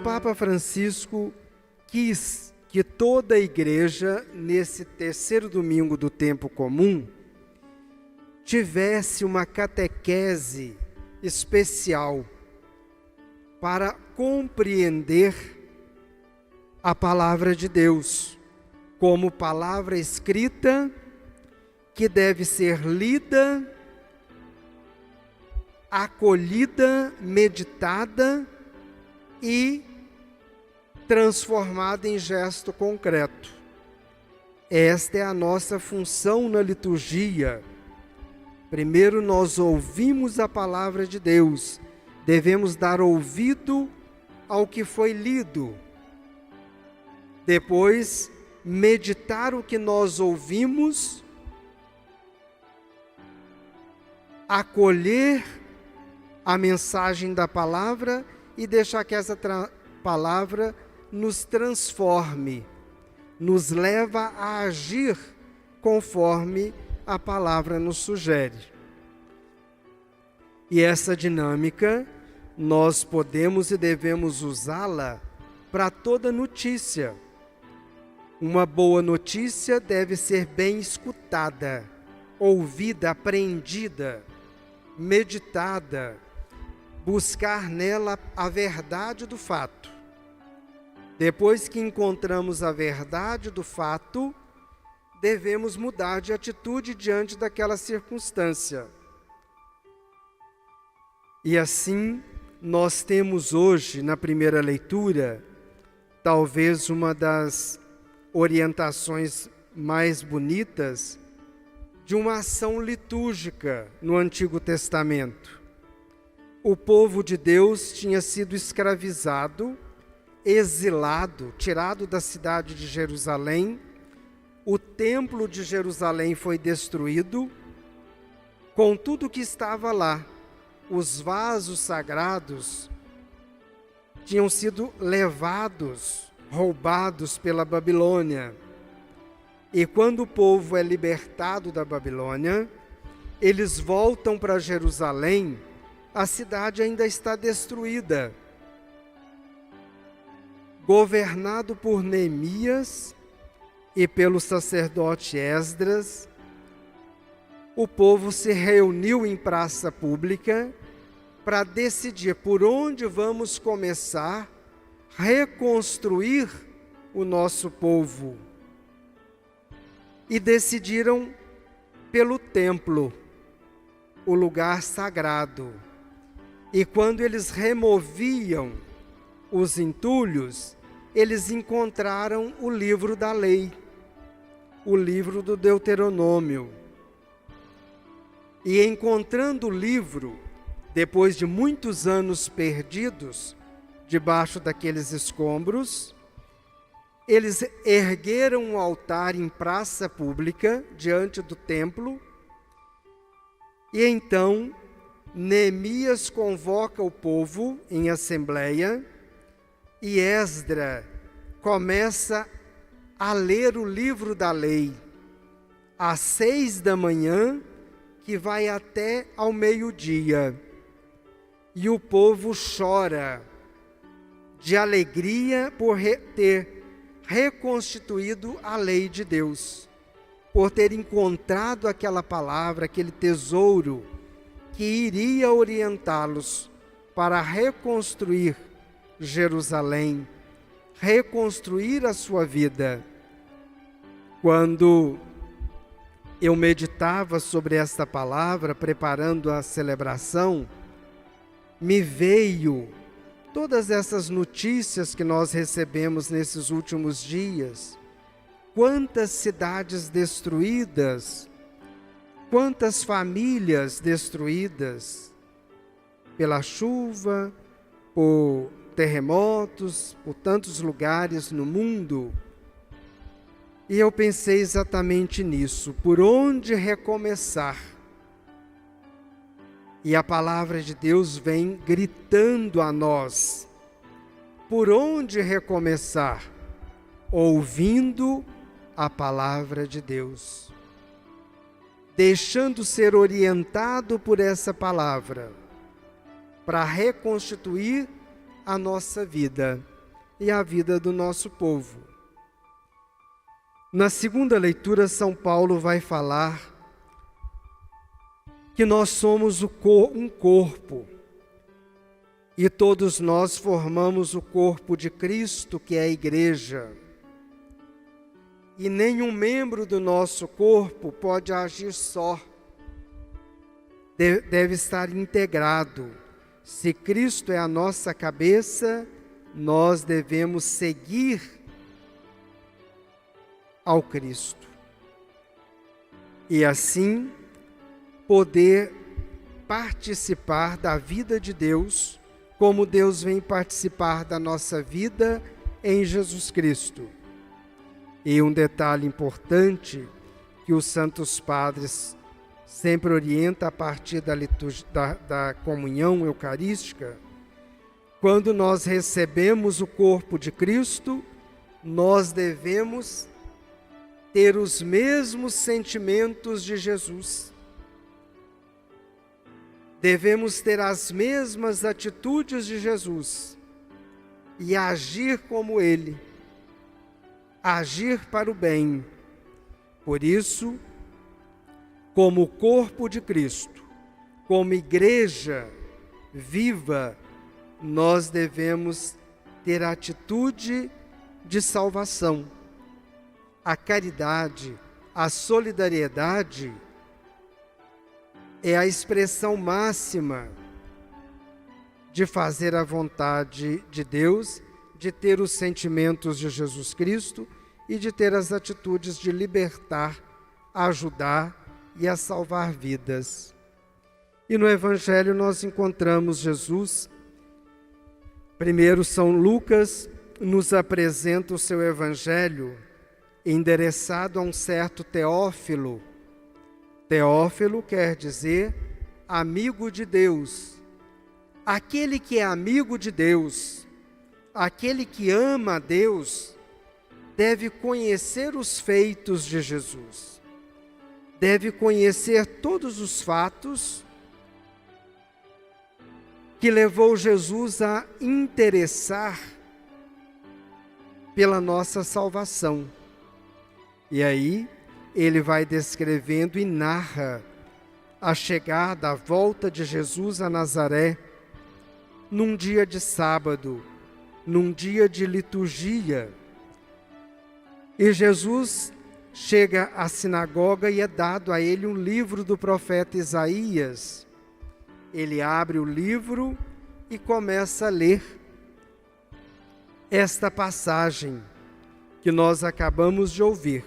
Papa Francisco quis que toda a igreja, nesse terceiro domingo do tempo comum, tivesse uma catequese especial para compreender a palavra de Deus como palavra escrita que deve ser lida, acolhida, meditada e transformada em gesto concreto. Esta é a nossa função na liturgia. Primeiro nós ouvimos a palavra de Deus, devemos dar ouvido ao que foi lido. Depois, meditar o que nós ouvimos, acolher a mensagem da palavra e deixar que essa palavra nos transforme, nos leva a agir conforme a palavra nos sugere. E essa dinâmica nós podemos e devemos usá-la para toda notícia. Uma boa notícia deve ser bem escutada, ouvida, apreendida, meditada, buscar nela a verdade do fato. Depois que encontramos a verdade do fato, devemos mudar de atitude diante daquela circunstância. E assim, nós temos hoje, na primeira leitura, talvez uma das orientações mais bonitas de uma ação litúrgica no Antigo Testamento. O povo de Deus tinha sido escravizado, exilado, tirado da cidade de Jerusalém. O templo de Jerusalém foi destruído, com tudo que estava lá. Os vasos sagrados tinham sido levados, roubados pela Babilônia. E quando o povo é libertado da Babilônia, eles voltam para Jerusalém, a cidade ainda está destruída. Governado por Neemias e pelo sacerdote Esdras, o povo se reuniu em praça pública para decidir por onde vamos começar a reconstruir o nosso povo. E decidiram pelo templo, o lugar sagrado. E quando eles removiam os entulhos, eles encontraram o livro da lei, o livro do Deuteronômio. E encontrando o livro, depois de muitos anos perdidos debaixo daqueles escombros, eles ergueram um altar em praça pública diante do templo. E então Neemias convoca o povo em assembleia e Esdras começa a ler o livro da lei às 6 da manhã, que vai até ao meio-dia. E o povo chora de alegria por ter reconstituído a lei de Deus, por ter encontrado aquela palavra, aquele tesouro que iria orientá-los para reconstruir Jerusalém, reconstruir a sua vida. Quando eu meditava sobre esta palavra, preparando a celebração, me veio todas essas notícias que nós recebemos nesses últimos dias. Quantas cidades destruídas, quantas famílias destruídas pela chuva, por terremotos, por tantos lugares no mundo. E eu pensei exatamente nisso, por onde recomeçar? E a palavra de Deus vem gritando a nós, por onde recomeçar? Ouvindo a palavra de Deus, deixando ser orientado por essa palavra, para reconstituir a nossa vida. e a vida do nosso povo. Na segunda leitura, São Paulo vai falar que nós somos um corpo e todos nós formamos o corpo de Cristo, que é a igreja. E nenhum membro do nosso corpo pode agir só, deve estar integrado. Se Cristo é a nossa cabeça, nós devemos seguir ao Cristo. E assim poder participar da vida de Deus, como Deus vem participar da nossa vida em Jesus Cristo. E um detalhe importante que os santos padres sempre orientam a partir da comunhão eucarística: quando nós recebemos o corpo de Cristo, nós devemos ter os mesmos sentimentos de Jesus. Devemos ter as mesmas atitudes de Jesus e agir como Ele, agir para o bem. Por isso, como corpo de Cristo, como igreja viva, nós devemos ter atitude de salvação. A caridade, a solidariedade é a expressão máxima de fazer a vontade de Deus, de ter os sentimentos de Jesus Cristo e de ter as atitudes de libertar, ajudar e a salvar vidas. E no Evangelho nós encontramos Jesus. Primeiro, São Lucas nos apresenta o seu Evangelho endereçado a um certo Teófilo. Teófilo quer dizer amigo de Deus. Aquele que é amigo de Deus, aquele que ama a Deus, deve conhecer os feitos de Jesus, deve conhecer todos os fatos que levou Jesus a interessar pela nossa salvação. E aí ele vai descrevendo e narra a chegada, a volta de Jesus a Nazaré, num dia de sábado, num dia de liturgia. E Jesus chega à sinagoga e é dado a ele um livro do profeta Isaías. Ele abre o livro e começa a ler esta passagem que nós acabamos de ouvir,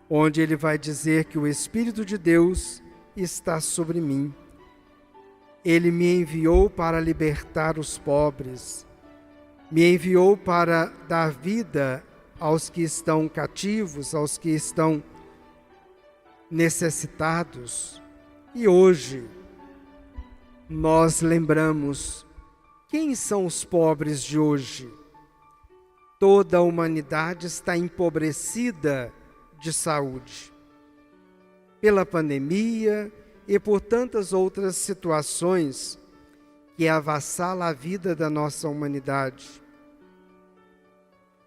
onde ele vai dizer que o Espírito de Deus está sobre mim. Ele me enviou para libertar os pobres, me enviou para dar vida aos que estão cativos, aos que estão necessitados. E hoje nós lembramos quem são os pobres de hoje. Toda a humanidade está empobrecida de saúde, pela pandemia e por tantas outras situações que avassalam a vida da nossa humanidade.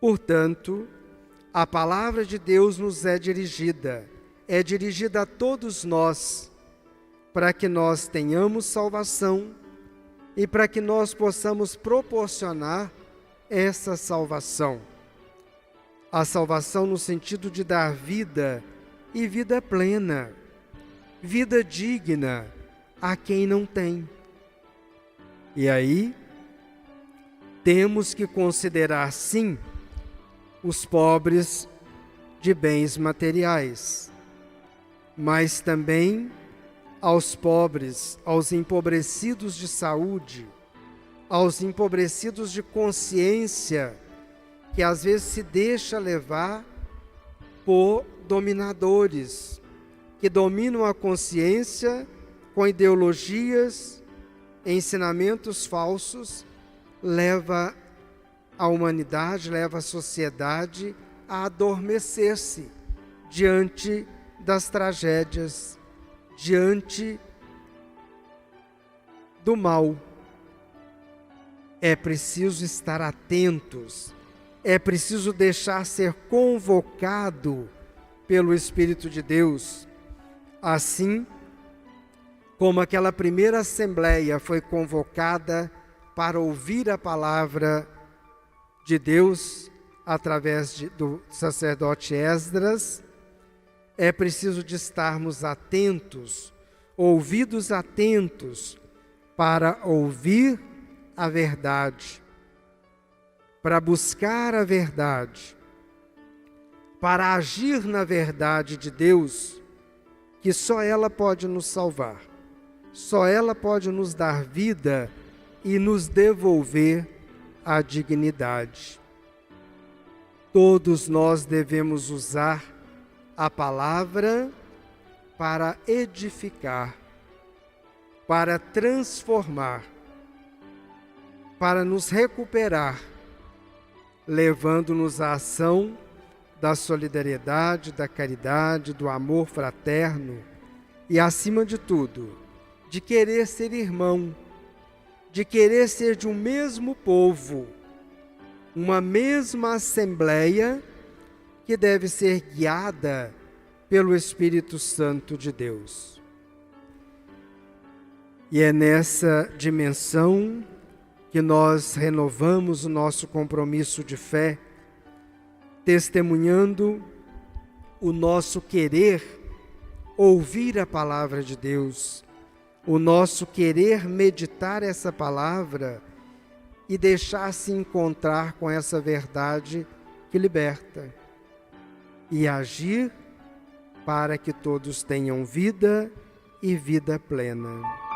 Portanto, a palavra de Deus nos é dirigida a todos nós, para que nós tenhamos salvação e para que nós possamos proporcionar essa salvação. A salvação no sentido de dar vida e vida plena, vida digna a quem não tem. E aí, temos que considerar, sim, os pobres de bens materiais, mas também aos pobres, aos empobrecidos de saúde, aos empobrecidos de consciência, que às vezes se deixa levar por dominadores, que dominam a consciência com ideologias, ensinamentos falsos, leva a humanidade, leva a sociedade a adormecer-se diante das tragédias, diante do mal. é preciso estar atentos, é preciso deixar ser convocado pelo Espírito de Deus. Assim como aquela primeira assembleia foi convocada para ouvir a palavra de Deus através do sacerdote Esdras, é preciso de estarmos atentos, ouvidos atentos, para ouvir a verdade, para buscar a verdade, para agir na verdade de Deus, que só ela pode nos salvar, só ela pode nos dar vida e nos devolver a dignidade. Todos nós devemos usar a palavra para edificar, para transformar, para nos recuperar, levando-nos à ação da solidariedade, da caridade, do amor fraterno e, acima de tudo, de querer ser irmão, de querer ser de um mesmo povo, uma mesma assembleia que deve ser guiada pelo Espírito Santo de Deus. E é nessa dimensão que nós renovamos o nosso compromisso de fé, testemunhando o nosso querer ouvir a palavra de Deus, o nosso querer meditar essa palavra e deixar-se encontrar com essa verdade que liberta, e agir para que todos tenham vida e vida plena.